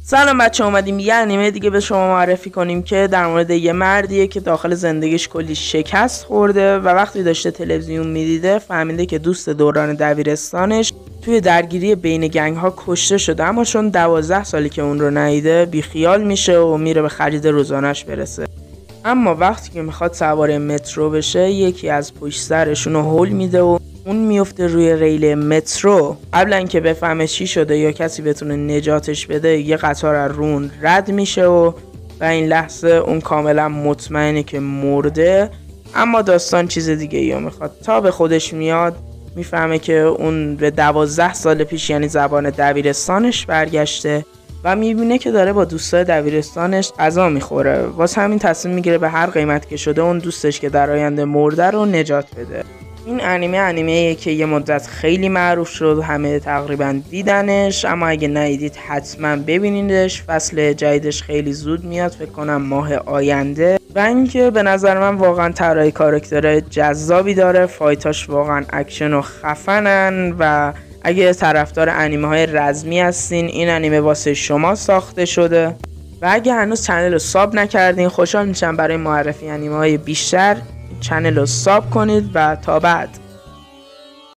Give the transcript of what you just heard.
سلام بچه، اومدیم یه انیمه دیگه به شما معرفی کنیم که در مورد یه مردیه که داخل زندگیش کلی شکست خورده و وقتی داشته تلویزیون میدیده فهمیده که دوست دوران دبیرستانش توی درگیری بین گنگ ها کشته شده، اما چون 12 سالی که اون رو ندیده بیخیال میشه و میره به خرید روزانش برسه. اما وقتی که میخواد سوار مترو بشه یکی از پشت سرشون رو هول میده و اون میفته روی ریل مترو. قبل اینکه بفهمه چی شده یا کسی بتونه نجاتش بده یه قطار از رون رد میشه و این لحظه اون کاملا مطمئنه که مرده. اما داستان چیز دیگه یا میخواد. تا به خودش میاد میفهمه که اون به 12 سال پیش یعنی زبان دبیرستانش برگشته و میبینه که داره با دوستای دبیرستانش غذا میخوره. واسه همین تصمیم میگیره به هر قیمت که شده اون دوستش که در آینده مرده رو نجات بده. این انیمه که یه مدت خیلی معروف شد، همه تقریبا دیدنش، اما اگه ندیدید حتما ببینیدش. فصل جدیدش خیلی زود میاد، فکر کنم ماه آینده، و اینکه به نظر من واقعا طراحی کاراکتر جذابی داره، فایتاش واقعا اکشن و خفنن و اگه طرفدار انیمه های رزمی هستین این انیمه واسه شما ساخته شده. و اگه هنوز چنل رو ساب نکردین خوشحال میشم برای معرفی انیمه های بیشتر چنل رو ساب کنید و تا بعد.